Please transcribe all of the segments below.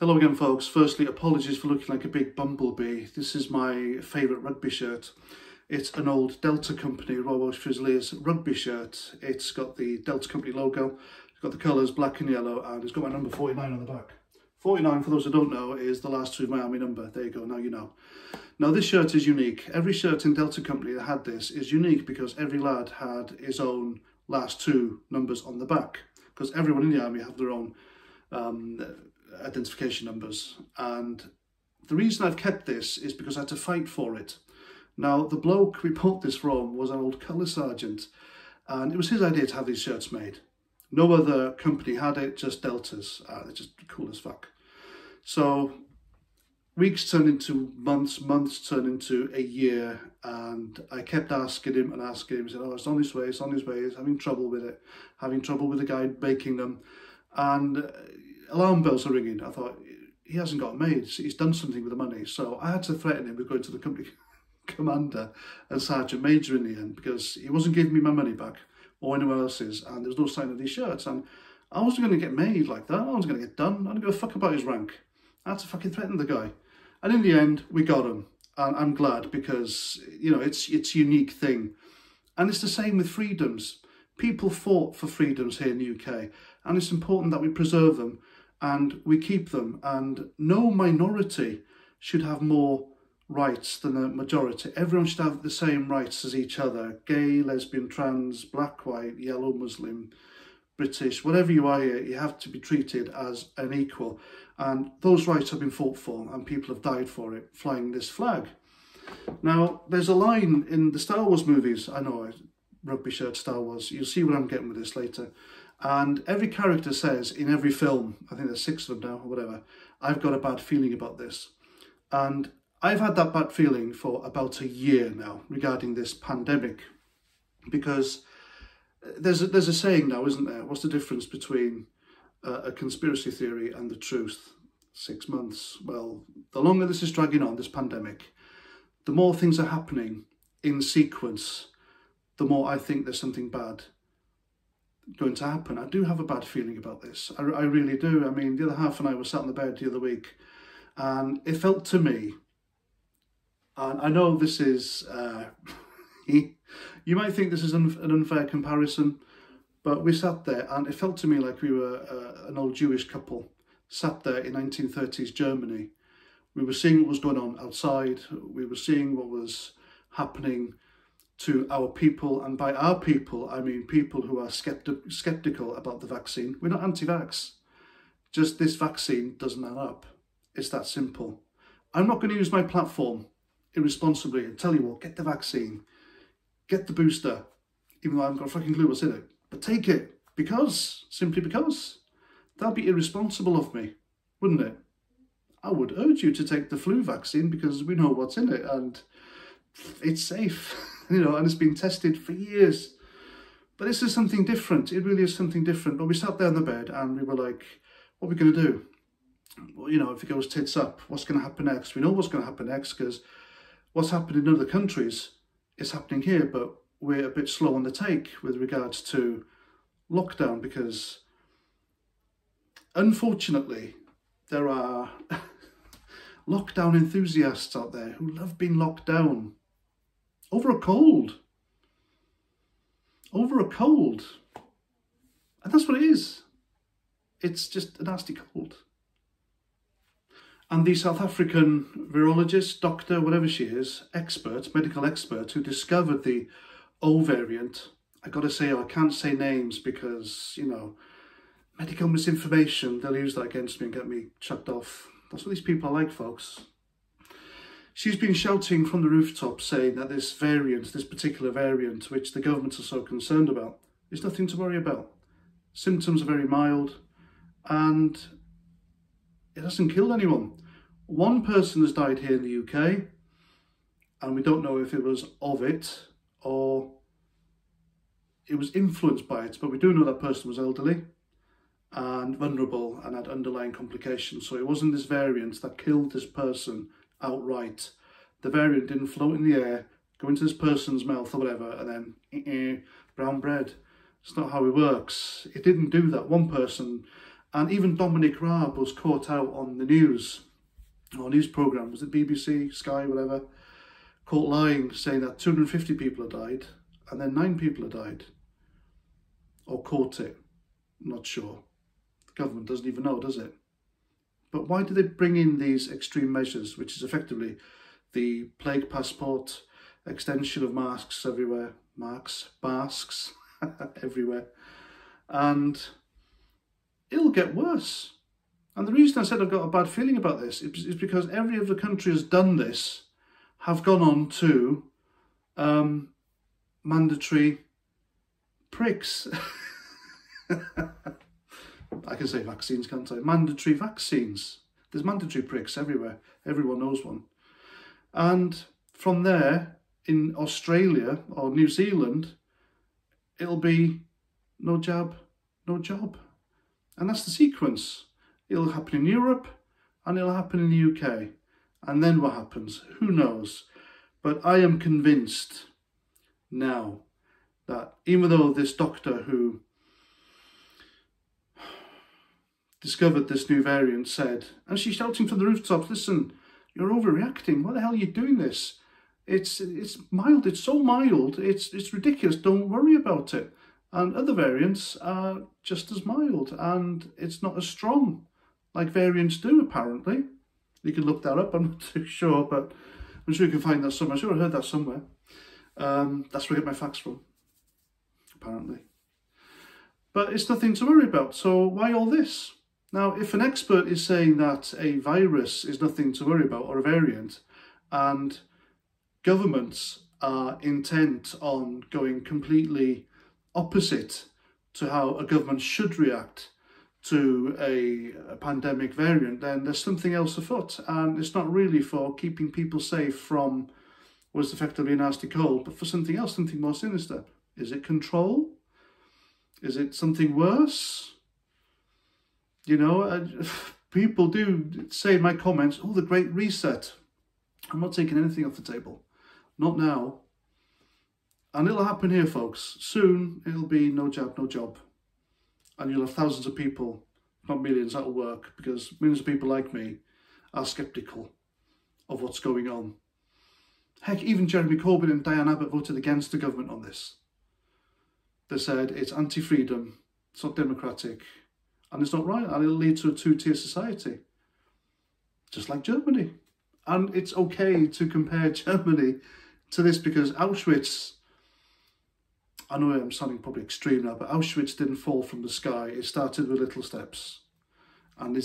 Hello again, folks. Firstly, apologies for looking like a big bumblebee. This is my favourite rugby shirt. It's an old Delta Company Royal Welsh Fusiliers rugby shirt. It's got the Delta Company logo, it's got the colours black and yellow, and it's got my number 49 on the back. 49, for those who don't know, is the last two of my army number. There you go, now you know. Now this shirt is unique. Every shirt in Delta Company that had this is unique because every lad had his own last two numbers on the back. Because everyone in the army have their own identification numbers, and the reason I've kept this is because I had to fight for it. Now the bloke we bought this from was an old colour sergeant, and it was his idea to have these shirts made. No other company had it, just Deltas. They're just cool as fuck. So weeks turned into months, months turned into a year, and I kept asking him. He said, oh, it's on his way, it's on his way. He's having trouble with it, having trouble with the guy making them, and alarm bells are ringing. I thought, he hasn't got them made, he's done something with the money. So I had to threaten him with going to the company commander and sergeant major in the end, because he wasn't giving me my money back or anyone else's, and there was no sign of these shirts, and I wasn't going to get made like that. I wasn't going to get done. I didn't give a fuck about his rank. I had to fucking threaten the guy, and in the end we got him, and I'm glad, because you know it's a unique thing. And it's the same with freedoms. People fought for freedoms here in the UK, and it's important that we preserve them and we keep them, and no minority should have more rights than the majority. Everyone should have the same rights as each other. Gay, lesbian, trans, black, white, yellow, Muslim, British, whatever you are here, you have to be treated as an equal. And those rights have been fought for, and people have died for it, flying this flag. Now, there's a line in the Star Wars movies, I know, rugby shirt Star Wars, you'll see what I'm getting with this later. And every character says in every film, I think there's 6 of them now or whatever, I've got a bad feeling about this. And I've had that bad feeling for about a year now regarding this pandemic, because there's a saying now, isn't there? What's the difference between a conspiracy theory and the truth? 6 months. Well, the longer this is dragging on, this pandemic, the more things are happening in sequence, the more I think there's something bad going to happen. I do have a bad feeling about this. I really do. I mean, the other half and I were sat in the bed the other week, and it felt to me, and I know this is, you might think this is an unfair comparison, but we sat there and it felt to me like we were an old Jewish couple sat there in 1930s Germany. We were seeing what was going on outside. We were seeing what was happening to our people, and by our people I mean people who are skeptical about the vaccine. We're not anti-vax, just this vaccine doesn't add up. It's that simple. I'm not going to use my platform irresponsibly and tell you all, get the vaccine, get the booster, even though I haven't got a fucking clue what's in it, but take it, simply because. That'd be irresponsible of me, wouldn't it? I would urge you to take the flu vaccine because we know what's in it and it's safe. You know, and it's been tested for years. But this is something different. It really is something different. But we sat there in the bed and we were like, what are we going to do? Well, you know, if it goes tits up, what's going to happen next? We know what's going to happen next because what's happened in other countries is happening here, but we're a bit slow on the take with regards to lockdown, because unfortunately there are lockdown enthusiasts out there who love being locked down. Over a cold. Over a cold. And that's what it is. It's just a nasty cold. And the South African virologist, doctor, whatever she is, expert, medical expert, who discovered the O variant, I gotta say, I can't say names because, you know, medical misinformation, they'll use that against me and get me chucked off. That's what these people are like, folks. She's been shouting from the rooftop saying that this variant, this particular variant, which the government are so concerned about, is nothing to worry about. Symptoms are very mild and it hasn't killed anyone. One person has died here in the UK and we don't know if it was of it or it was influenced by it, but we do know that person was elderly and vulnerable and had underlying complications. So it wasn't this variant that killed this person outright. The variant didn't float in the air, go into this person's mouth or whatever, and then brown bread. It's not how it works. It didn't do that. One person And even Dominic Raab was caught out on the news, or news programme, was it BBC, Sky, whatever, caught lying, saying that 250 people had died, and then 9 people had died. Or caught it, I'm not sure. The government doesn't even know, does it? But why do they bring in these extreme measures, which is effectively the plague passport, extension of masks everywhere, masks everywhere, and it'll get worse. And the reason I said I've got a bad feeling about this is because every other country has done this, have gone on to mandatory pricks. I can say vaccines, can't I? Mandatory vaccines. There's mandatory pricks everywhere. Everyone knows one. And from there, in Australia or New Zealand, it'll be no jab, no job. And that's the sequence. It'll happen in Europe and it'll happen in the UK. And then what happens? Who knows? But I am convinced now that even though this doctor who discovered this new variant said, and she's shouting from the rooftops, listen, you're overreacting. Why the hell are you doing this? It's mild. It's so mild. It's ridiculous. Don't worry about it. And other variants are just as mild, and it's not as strong like variants do, apparently. You can look that up. I'm not too sure, but I'm sure you can find that somewhere. I'm sure I heard that somewhere. That's where I get my facts from, apparently. But it's nothing to worry about. So why all this? Now, if an expert is saying that a virus is nothing to worry about, or a variant, and governments are intent on going completely opposite to how a government should react to a pandemic variant, then there's something else afoot. And it's not really for keeping people safe from what is effectively a nasty cold, but for something else, something more sinister. Is it control? Is it something worse? You know, people do say in my comments, oh, the Great Reset. I'm not taking anything off the table. Not now. And it'll happen here, folks. Soon, it'll be no jab, no job. And you'll have thousands of people, not millions, that'll work, because millions of people like me are sceptical of what's going on. Heck, even Jeremy Corbyn and Diane Abbott voted against the government on this. They said it's anti-freedom, it's not democratic, and it's not right, and it'll lead to a two-tier society. Just like Germany. And it's okay to compare Germany to this because Auschwitz, I know I'm sounding probably extreme now, but Auschwitz didn't fall from the sky. It started with little steps. And we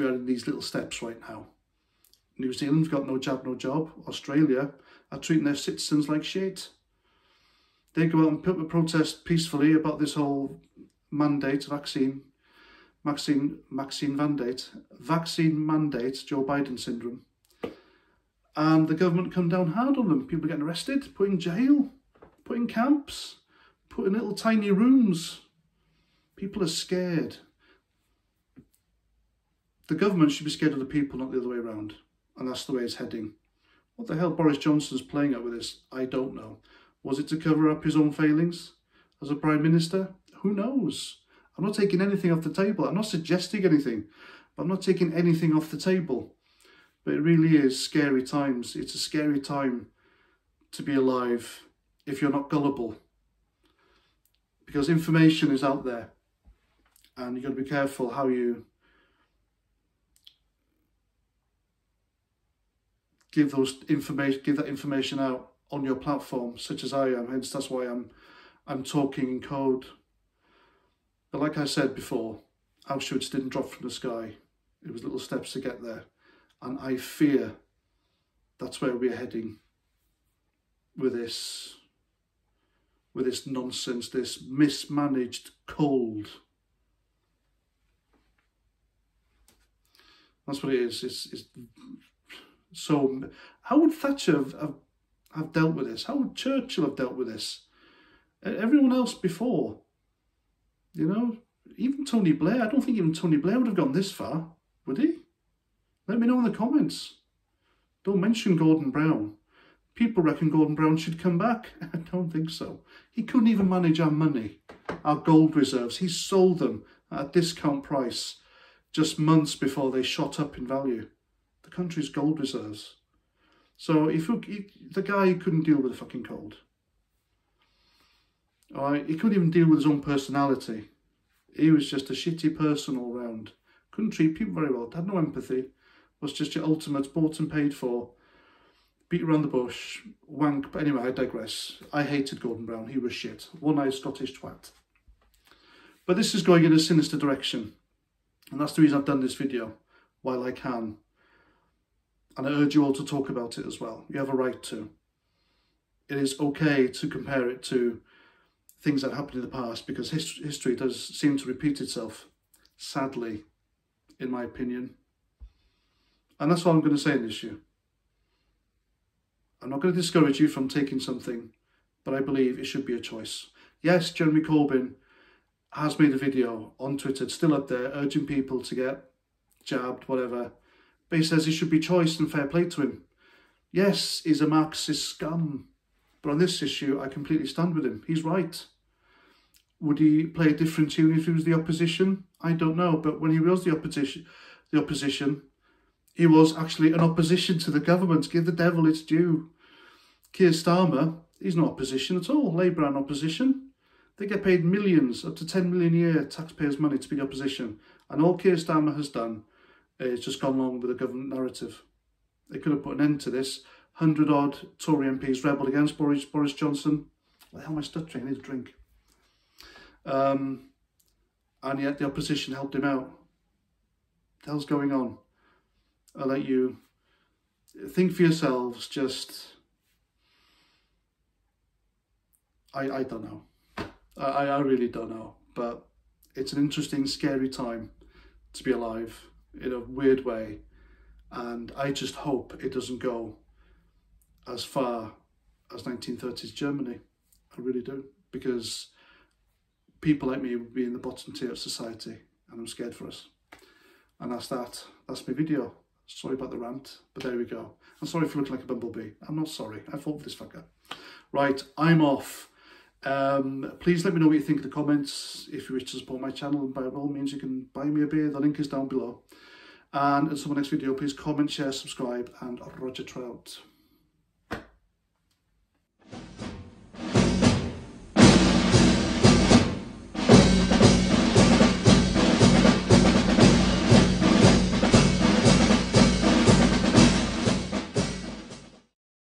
are in these little steps right now. New Zealand's got no jab, no job. Australia are treating their citizens like shit. They go out and protest peacefully about this whole mandate, vaccine mandate, Joe Biden syndrome. And the government come down hard on them. People are getting arrested, put in jail, put in camps, put in little tiny rooms. People are scared. The government should be scared of the people, not the other way around. And that's the way it's heading. What the hell Boris Johnson's playing at with this? I don't know. Was it to cover up his own failings as a Prime Minister? Who knows? I'm not taking anything off the table. I'm not suggesting anything, but I'm not taking anything off the table. But it really is scary times. It's a scary time to be alive if you're not gullible. Because information is out there. And you've got to be careful how you give that information out on your platform, such as I am. Hence, that's why I'm talking in code. But like I said before, Auschwitz didn't drop from the sky. It was little steps to get there. And I fear that's where we're heading with this nonsense, this mismanaged cold. That's what it is. It's so. How would Thatcher have dealt with this? How would Churchill have dealt with this? Everyone else before, you know, even Tony Blair. I don't think even Tony Blair would have gone this far, would he? Let me know in the comments. Don't mention Gordon Brown. People reckon Gordon Brown should come back. I don't think so. He couldn't even manage our money, our gold reserves. He sold them at a discount price just months before they shot up in value. The country's gold reserves. So the guy couldn't deal with the fucking cold. All right, he couldn't even deal with his own personality. He was just a shitty person all round. Couldn't treat people very well. Had no empathy. Was just your ultimate bought and paid for. Beat around the bush. Wank. But anyway, I digress. I hated Gordon Brown. He was shit. One-eyed Scottish twat. But this is going in a sinister direction. And that's the reason I've done this video. While I can. And I urge you all to talk about it as well. You have a right to. It is okay to compare it to things that happened in the past, because history does seem to repeat itself, sadly, in my opinion. And that's all I'm going to say on this issue. I'm not going to discourage you from taking something, but I believe it should be a choice. Yes, Jeremy Corbyn has made a video on Twitter, it's still up there, urging people to get jabbed, whatever. But he says it should be choice, and fair play to him. Yes, he's a Marxist scum. But on this issue, I completely stand with him. He's right. Would he play a different tune if he was the opposition? I don't know. But when he was the opposition, he was actually an opposition to the government. Give the devil its due. Keir Starmer, he's not opposition at all. Labour aren't opposition. They get paid millions, up to 10 million a year, taxpayers' money to be the opposition. And all Keir Starmer has done is just gone along with the government narrative. They could have put an end to this. 100-odd Tory MPs rebelled against Boris Johnson. What the hell am I stuttering? I need a drink. And yet the opposition helped him out. What the hell's going on? I'll let you think for yourselves. Just, I don't know. I really don't know. But it's an interesting, scary time to be alive in a weird way. And I just hope it doesn't go as far as 1930s Germany. I really do. Because people like me would be in the bottom tier of society, and I'm scared for us. And that's that. That's my video. Sorry about the rant, but there we go. I'm sorry for looking like a bumblebee. I'm not sorry. I fought for this fucker. Right, I'm off. Please let me know what you think in the comments. If you wish to support my channel, and by all means you can buy me a beer. The link is down below. And until my next video, please comment, share, subscribe, and Roger Trout.